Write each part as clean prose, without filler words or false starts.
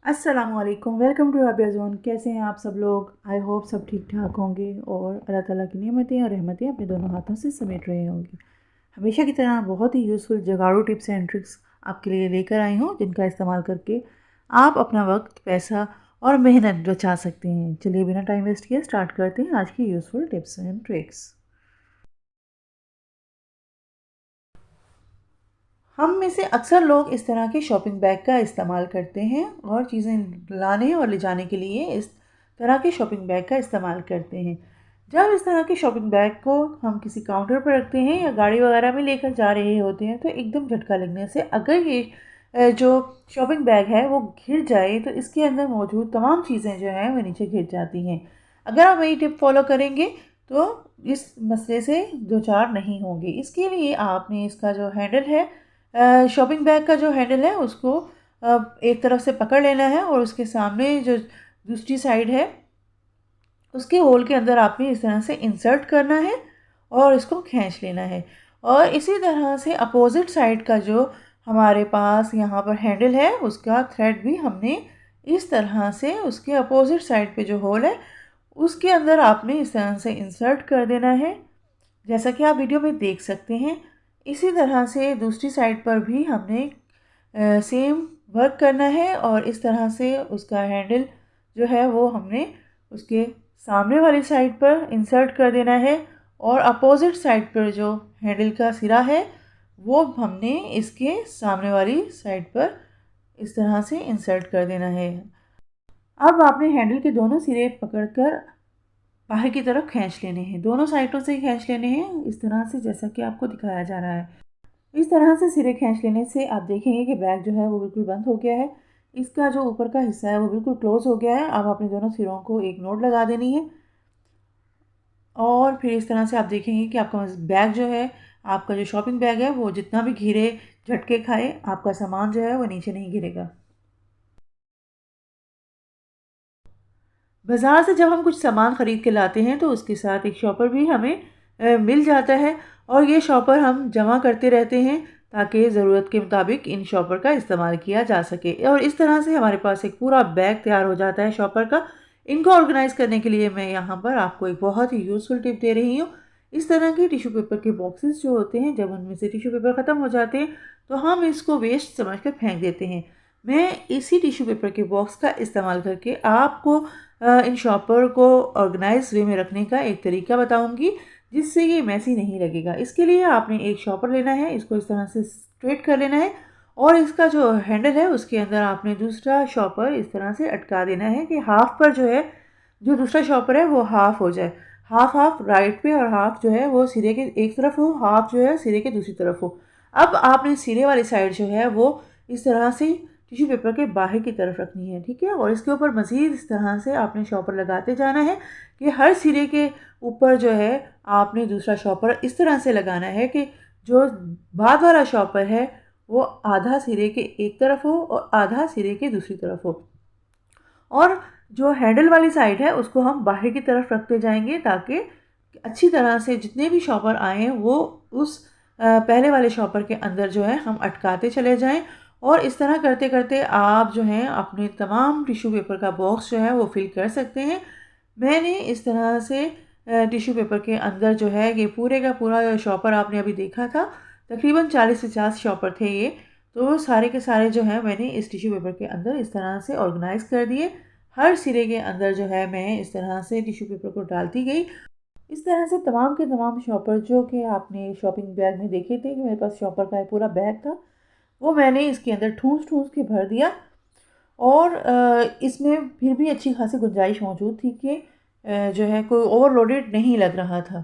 अस्सलामुअलैकुम, welcome to Rabia zone. कैसे हैं आप सब लोग? आई होप सब ठीक ठाक होंगे और अल्लाह ताला की नेमतें और रहमतें अपने दोनों हाथों से समेट रहे होंगे। हमेशा की तरह बहुत ही यूज़फुल जुगाड़ू टिप्स एंड ट्रिक्स आपके लिए लेकर आई हूँ, जिनका इस्तेमाल करके आप अपना वक्त, पैसा और मेहनत बचा सकते हैं। चलिए बिना टाइम वेस्ट किए स्टार्ट करते हैं आज की यूज़फुल टिप्स एंड ट्रिक्स। हम में से अक्सर लोग इस तरह के शॉपिंग बैग का इस्तेमाल करते हैं और चीज़ें लाने और ले जाने के लिए इस तरह के शॉपिंग बैग का इस्तेमाल करते हैं। जब इस तरह के शॉपिंग बैग को हम किसी काउंटर पर रखते हैं या गाड़ी वगैरह में लेकर जा रहे होते हैं तो एकदम झटका लगने से अगर ये जो शॉपिंग बैग है वो गिर जाए तो इसके अंदर मौजूद तमाम चीज़ें जो हैं वो नीचे गिर जाती हैं। अगर आप वही टिप फॉलो करेंगे तो इस मसले से दो चार नहीं होंगे। इसके लिए आपने इसका जो हैंडल है, शॉपिंग बैग का जो हैंडल है उसको एक तरफ से पकड़ लेना है और उसके सामने जो दूसरी साइड है उसके होल के अंदर आपने इस तरह से इंसर्ट करना है और इसको खींच लेना है। और इसी तरह से अपोजिट साइड का जो हमारे पास यहाँ पर हैंडल है उसका थ्रेड भी हमने इस तरह से उसके अपोजिट साइड पे जो होल है उसके अंदर आपने इस तरह से इंसर्ट कर देना है, जैसा कि आप वीडियो में देख सकते हैं। इसी तरह से दूसरी साइड पर भी हमने सेम वर्क करना है और इस तरह से उसका हैंडल जो है वो हमने उसके सामने वाली साइड पर इंसर्ट कर देना है और अपोजिट साइड पर जो हैंडल का सिरा है वो हमने इसके सामने वाली साइड पर इस तरह से इंसर्ट कर देना है। अब आपने हैंडल के दोनों सिरे पकड़कर बाहर की तरफ खींच लेने हैं, दोनों साइडों से खींच लेने हैं इस तरह से, जैसा कि आपको दिखाया जा रहा है। इस तरह से सिरे खींच लेने से आप देखेंगे कि बैग जो है वो बिल्कुल बंद हो गया है। इसका जो ऊपर का हिस्सा है वो बिल्कुल क्लोज हो गया है। अब आपने दोनों सिरों को एक नोट लगा देनी है और फिर इस तरह से आप देखेंगे कि आपका बैग जो है, आपका जो शॉपिंग बैग है वो जितना भी घिरे झटके खाए आपका सामान जो है वो नीचे नहीं गिरेगा। बाज़ार से जब हम कुछ सामान ख़रीद के लाते हैं तो उसके साथ एक शॉपर भी हमें मिल जाता है और ये शॉपर हम जमा करते रहते हैं ताकि ज़रूरत के मुताबिक इन शॉपर का इस्तेमाल किया जा सके। और इस तरह से हमारे पास एक पूरा बैग तैयार हो जाता है शॉपर का। इनको ऑर्गेनाइज़ करने के लिए मैं यहाँ पर आपको एक बहुत ही यूज़फुल टिप दे रही हूँ। इस तरह के टिश्यू पेपर के बॉक्सेस जो होते हैं, जब उनमें से टिश्यू पेपर ख़त्म हो जाते हैं तो हम इसको वेस्ट समझ कर फेंक देते हैं। मैं इसी टिश्यू पेपर के बॉक्स का इस्तेमाल करके आपको इन शॉपर को ऑर्गेनाइज वे में रखने का एक तरीका बताऊंगी जिससे ये मैसी नहीं लगेगा। इसके लिए आपने एक शॉपर लेना है, इसको इस तरह से स्ट्रेट कर लेना है और इसका जो हैंडल है उसके अंदर आपने दूसरा शॉपर इस तरह से अटका देना है कि हाफ पर जो है, जो दूसरा शॉपर है वो हाफ हो जाए। हाफ हाफ राइट पे और हाफ जो है वो सिरे के एक तरफ हो, हाफ जो है सिरे के दूसरी तरफ हो। अब आपने सिरे वाली साइड जो है वो इस तरह से टिश्यू पेपर के बाहर की तरफ रखनी है, ठीक है। और इसके ऊपर मज़ीद इस तरह से आपने शॉपर लगाते जाना है कि हर सिरे के ऊपर जो है आपने दूसरा शॉपर इस तरह से लगाना है कि जो बाद वाला शॉपर है वो आधा सिरे के एक तरफ हो और आधा सिरे के दूसरी तरफ हो। और जो हैंडल वाली साइड है उसको हम बाहर की तरफ रखते जाएंगे ताकि अच्छी तरह से जितने भी शॉपर आए वो उस पहले वाले शॉपर के अंदर जो है हम अटकाते चले जाएं। और इस तरह करते करते आप जो हैं अपने तमाम टिश्यू पेपर का बॉक्स जो है वो फिल कर सकते हैं। मैंने इस तरह से टिश्यू पेपर के अंदर जो है ये पूरे का पूरा शॉपर आपने अभी देखा था, तकरीबन 40 से 50 शॉपर थे ये। तो वो सारे के सारे जो हैं मैंने इस टिश्यू पेपर के अंदर इस तरह से ऑर्गेनाइज कर दिए। हर सिरे के अंदर जो है मैं इस तरह से टिश्यू पेपर को डालती गई। इस तरह से तमाम के तमाम शॉपर जो कि आपने शॉपिंग बैग में देखे थे कि मेरे पास शॉपर का एक पूरा बैग था, वो मैंने इसके अंदर ठूस ठूस के भर दिया। और इसमें फिर भी अच्छी खासी गुंजाइश मौजूद थी कि जो है कोई ओवरलोडेड नहीं लग रहा था।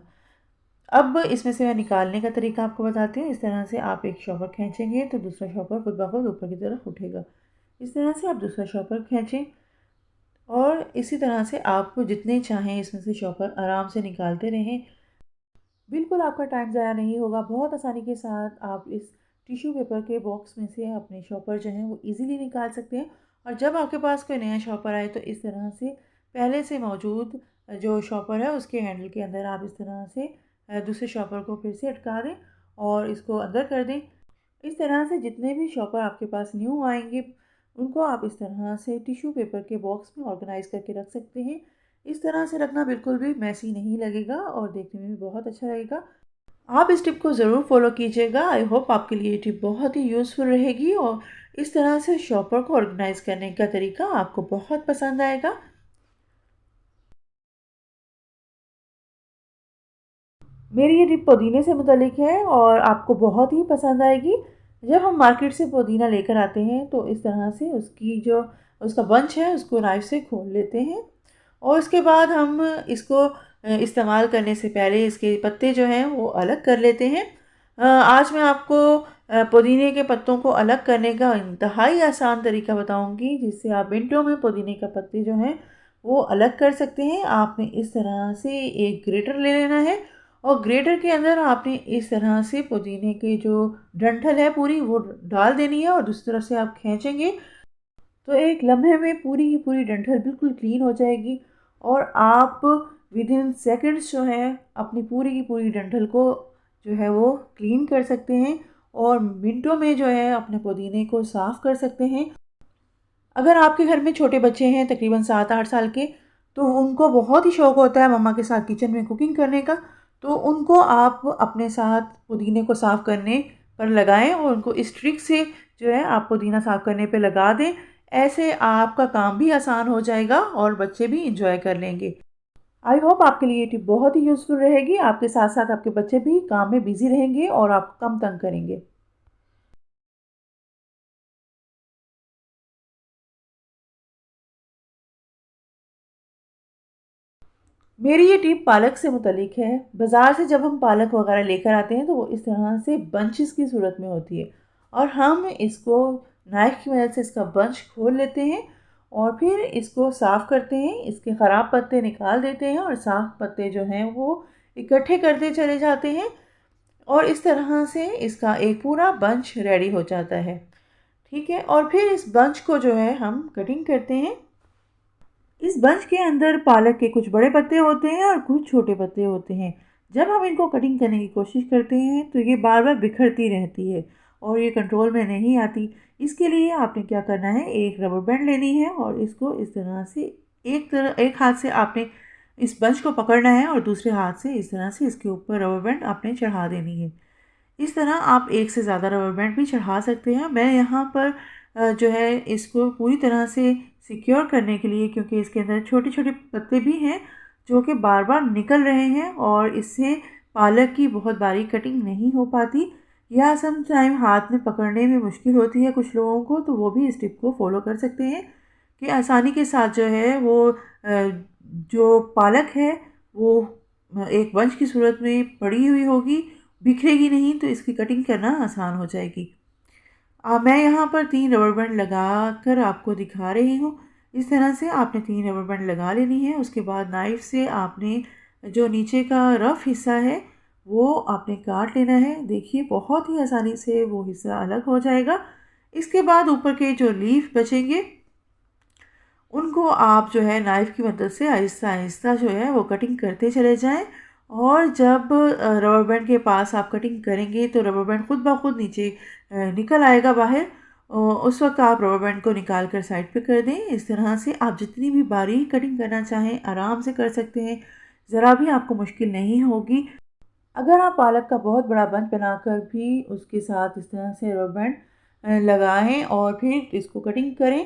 अब इसमें से मैं निकालने का तरीका आपको बताती हूँ। इस तरह से आप एक शॉपर खींचेंगे तो दूसरा शॉपर खुद ब खुद ऊपर की तरफ उठेगा। इस तरह से आप दूसरा शॉपर खींचें और इसी तरह से आप जितने चाहें इसमें से शॉपर आराम से निकालते रहें। बिल्कुल आपका टाइम ज़ाया नहीं होगा। बहुत आसानी के साथ आप इस टिश्यू पेपर के बॉक्स में से अपने शॉपर जो हैं वो इजीली निकाल सकते हैं। और जब आपके पास कोई नया शॉपर आए तो इस तरह से पहले से मौजूद जो शॉपर है उसके हैंडल के अंदर आप इस तरह से दूसरे शॉपर को फिर से अटका दें और इसको अंदर कर दें। इस तरह से जितने भी शॉपर आपके पास न्यू आएंगे उनको आप इस तरह से टिश्यू पेपर के बॉक्स में ऑर्गेनाइज़ करके रख सकते हैं। इस तरह से रखना बिल्कुल भी मैसी नहीं लगेगा और देखने में भी बहुत अच्छा लगेगा। आप इस टिप को ज़रूर फॉलो कीजिएगा। आई होप आपके लिए ये टिप बहुत ही यूज़फुल रहेगी और इस तरह से शॉपर को ऑर्गेनाइज़ करने का तरीका आपको बहुत पसंद आएगा। मेरी ये टिप पुदीने से मुतल्लिक है और आपको बहुत ही पसंद आएगी। जब हम मार्केट से पुदीना लेकर आते हैं तो इस तरह से उसकी जो उसका बंच है उसको नाइफ़ से खोल लेते हैं और उसके बाद हम इसको इस्तेमाल करने से पहले इसके पत्ते जो हैं वो अलग कर लेते हैं। आज मैं आपको पुदीने के पत्तों को अलग करने का इंतहाई आसान तरीका बताऊंगी जिससे आप मिनटों में पुदीने का पत्ते जो हैं वो अलग कर सकते हैं। आपने इस तरह से एक ग्रेटर ले लेना है और ग्रेटर के अंदर आपने इस तरह से पुदीने के जो डंठल है पूरी वो डाल देनी है और दूसरी तरफ से आप खींचेंगे तो एक लम्हे में पूरी की पूरी डंठल बिल्कुल क्लीन हो जाएगी और आप विद इन सेकेंड्स जो है अपनी पूरी की पूरी डंठल को जो है वो क्लीन कर सकते हैं और मिनटों में जो है अपने पुदीने को साफ़ कर सकते हैं। अगर आपके घर में छोटे बच्चे हैं तकरीबन 7-8 साल के तो उनको बहुत ही शौक़ होता है मम्मा के साथ किचन में कुकिंग करने का, तो उनको आप अपने साथ पुदीने को साफ़ करने पर लगाएं और उनको इस ट्रिक से जो है आप पुदीना साफ़ करने पे लगा दें। ऐसे आपका काम भी आसान हो जाएगा और बच्चे भी इंजॉय कर लेंगे। आई होप आपके लिए ये टिप बहुत ही यूज़फुल रहेगी। आपके साथ साथ आपके बच्चे भी काम में बिज़ी रहेंगे और आपको कम तंग करेंगे। मेरी ये टिप पालक से मुतल्लिक है। बाज़ार से जब हम पालक वगैरह लेकर आते हैं तो वो इस तरह से बंचेस की सूरत में होती है और हम इसको नाइफ़ की मदद से इसका बंच खोल लेते हैं और फिर इसको साफ़ करते हैं। इसके ख़राब पत्ते निकाल देते हैं और साफ़ पत्ते जो हैं वो इकट्ठे करते चले जाते हैं और इस तरह से इसका एक पूरा बंच रेडी हो जाता है। ठीक है, और फिर इस बंच को जो है हम कटिंग करते हैं। इस बंच के अंदर पालक के कुछ बड़े पत्ते होते हैं और कुछ छोटे पत्ते होते हैं। जब हम इनको कटिंग करने की कोशिश करते हैं तो ये बार बार बिखरती रहती है और ये कंट्रोल में नहीं आती। इसके लिए आपने क्या करना है, एक रबर बैंड लेनी है और इसको इस तरह से एक हाथ से आपने इस बंच को पकड़ना है और दूसरे हाथ से इस तरह से इसके ऊपर रबर बैंड आपने चढ़ा देनी है। इस तरह आप एक से ज़्यादा रबर बैंड भी चढ़ा सकते हैं। मैं यहाँ पर जो है इसको पूरी तरह से सिक्योर करने के लिए, क्योंकि इसके अंदर छोटे-छोटे पत्ते भी हैं जो कि बार-बार निकल रहे हैं और इससे पालक की बहुत बारीक कटिंग नहीं हो पाती या सम टाइम हाथ में पकड़ने में मुश्किल होती है कुछ लोगों को, तो वो भी इस टिप को फ़ॉलो कर सकते हैं कि आसानी के साथ जो है वो जो पालक है वो एक बंच की सूरत में पड़ी हुई होगी, बिखरेगी नहीं, तो इसकी कटिंग करना आसान हो जाएगी। मैं यहाँ पर 3 रबर बैंड लगा कर आपको दिखा रही हूँ। इस तरह से आपने 3 रबर बैंड लगा लेनी है। उसके बाद नाइफ़ से आपने जो नीचे का रफ़ हिस्सा है वो आपने काट लेना है। देखिए बहुत ही आसानी से वो हिस्सा अलग हो जाएगा। इसके बाद ऊपर के जो लीफ बचेंगे उनको आप जो है नाइफ़ की मदद से आहिस्ता-आहिस्ता जो है वो कटिंग करते चले जाएँ और जब रबर बैंड के पास आप कटिंग करेंगे तो रबर बैंड खुद ब खुद नीचे निकल आएगा बाहर। उस वक़्त आप रबर बैंड को निकाल कर साइड पे कर दें। इस तरह से आप जितनी भी बारीक कटिंग करना चाहें आराम से कर सकते हैं, ज़रा भी आपको मुश्किल नहीं होगी। अगर आप पालक का बहुत बड़ा बंच बनाकर भी उसके साथ इस तरह से रबर बैंड लगाएँ और फिर इसको कटिंग करें,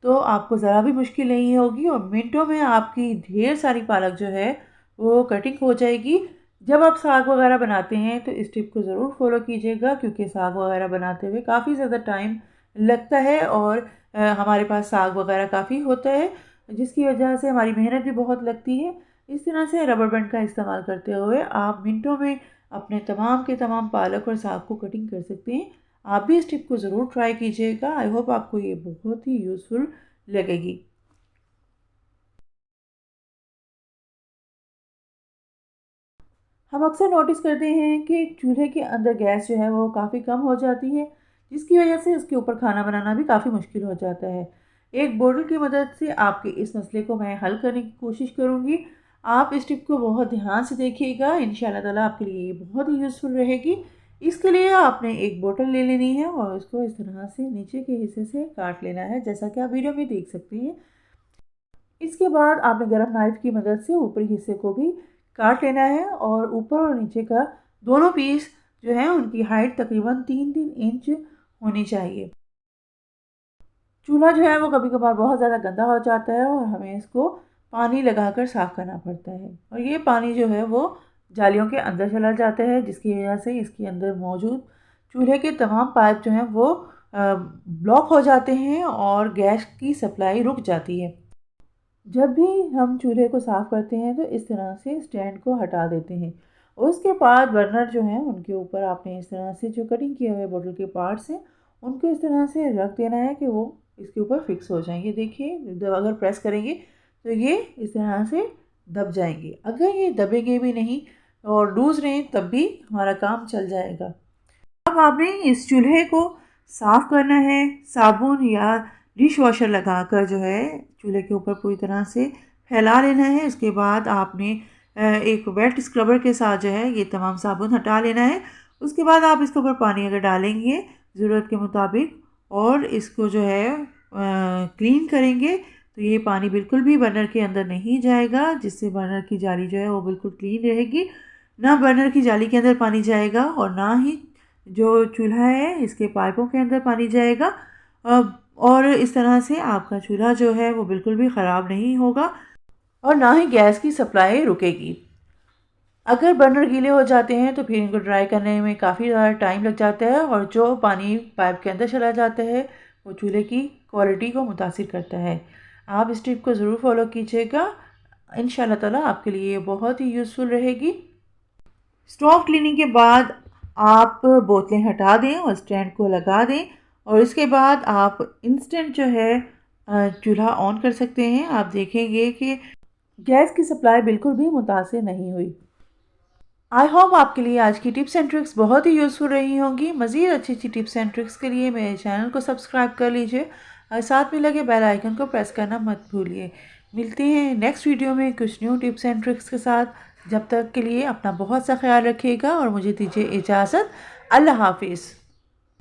तो आपको ज़रा भी मुश्किल नहीं होगी और मिनटों में आपकी ढेर सारी पालक जो है, वो कटिंग हो जाएगी। जब आप साग वगैरह बनाते हैं, तो इस टिप को ज़रूर फ़ॉलो कीजिएगा क्योंकि साग वगैरह बनाते हुए काफ़ी ज़्यादा टाइम लगता है और हमारे पास साग वगैरह काफ़ी होता है, जिसकी वजह से हमारी मेहनत भी बहुत लगती है। इस तरह से रबर बैंड का इस्तेमाल करते हुए आप मिनटों में अपने तमाम के तमाम पालक और साग को कटिंग कर सकते हैं। आप भी इस टिप को ज़रूर ट्राई कीजिएगा। आई होप आपको ये बहुत ही यूज़फुल लगेगी। हम अक्सर नोटिस करते हैं कि चूल्हे के अंदर गैस जो है वो काफ़ी कम हो जाती है, जिसकी वजह से उसके ऊपर खाना बनाना भी काफ़ी मुश्किल हो जाता है। एक बोतल की मदद से आपके इस मसले को मैं हल करने की कोशिश करूँगी। आप इस टिप को बहुत ध्यान से देखिएगा, इंशाल्लाह ताला आपके लिए ये बहुत ही यूज़फुल रहेगी। इसके लिए आपने एक बोतल ले लेनी है और उसको इस तरह से नीचे के हिस्से से काट लेना है, जैसा कि आप वीडियो में देख सकते हैं। इसके बाद आपने गरम नाइफ की मदद से ऊपरी हिस्से को भी काट लेना है और ऊपर और नीचे का दोनों पीस जो है उनकी हाइट तकरीबन 3-3 इंच होनी चाहिए। चूल्हा जो है वो कभी कभार बहुत ज़्यादा गंदा हो जाता है और हमें इसको पानी लगाकर साफ़ करना पड़ता है, और ये पानी जो है वो जालियों के अंदर चला जाता है, जिसकी वजह से इसके अंदर मौजूद चूल्हे के तमाम पाइप जो हैं वो ब्लॉक हो जाते हैं और गैस की सप्लाई रुक जाती है। जब भी हम चूल्हे को साफ़ करते हैं तो इस तरह से स्टैंड को हटा देते हैं। उसके बाद बर्नर जो हैं उनके ऊपर आपने इस तरह से जो कटिंग किए हुए बोतल के पार्ट्स हैं उनको इस तरह से रख देना है कि वो इसके ऊपर फिक्स हो जाएंगे। देखिए, जब अगर प्रेस करेंगे तो ये इस तरह से दब जाएंगे। अगर ये दबेंगे भी नहीं और लूज़ रहें तब भी हमारा काम चल जाएगा। अब आपने इस चूल्हे को साफ़ करना है, साबुन या डिश वॉशर लगाकर जो है चूल्हे के ऊपर पूरी तरह से फैला लेना है। इसके बाद आपने एक वेट स्क्रबर के साथ जो है ये तमाम साबुन हटा लेना है। उसके बाद आप इसके ऊपर पानी अगर डालेंगे ज़रूरत के मुताबिक और इसको जो है क्लीन करेंगे तो ये पानी बिल्कुल भी बर्नर के अंदर नहीं जाएगा, जिससे बर्नर की जाली जो है वो बिल्कुल क्लीन रहेगी। ना बर्नर की जाली के अंदर पानी जाएगा और ना ही जो चूल्हा है इसके पाइपों के अंदर पानी जाएगा। और इस तरह से आपका चूल्हा जो है वो बिल्कुल भी ख़राब नहीं होगा और ना ही गैस की सप्लाई रुकेगी। अगर बर्नर गीले हो जाते हैं तो फिर इनको ड्राई करने में काफ़ी ज़्यादा टाइम लग जाता है और जो पानी पाइप के अंदर चला जाता है वो चूल्हे की क्वालिटी को मुतासिर करता है। आप इस टिप को ज़रूर फॉलो कीजिएगा, इंशाल्लाह ताला आपके लिए बहुत ही यूज़फुल रहेगी। स्टोव क्लीनिंग के बाद आप बोतलें हटा दें और स्टैंड को लगा दें और इसके बाद आप इंस्टेंट जो है चूल्हा ऑन कर सकते हैं। आप देखेंगे कि गैस की सप्लाई बिल्कुल भी मुतासिर नहीं हुई। आई होप आपके लिए आज की टिप्स एंड ट्रिक्स बहुत ही यूज़फुल रही होंगी। मज़ीद अच्छी अच्छी टिप्स एंड ट्रिक्स के लिए मेरे चैनल को सब्सक्राइब कर लीजिए और साथ में लगे बेल आइकन को प्रेस करना मत भूलिए। मिलते हैं नेक्स्ट वीडियो में कुछ न्यू टिप्स एंड ट्रिक्स के साथ। जब तक के लिए अपना बहुत सा ख्याल रखिएगा और मुझे दीजिए इजाज़त। अल्लाह हाफिज़।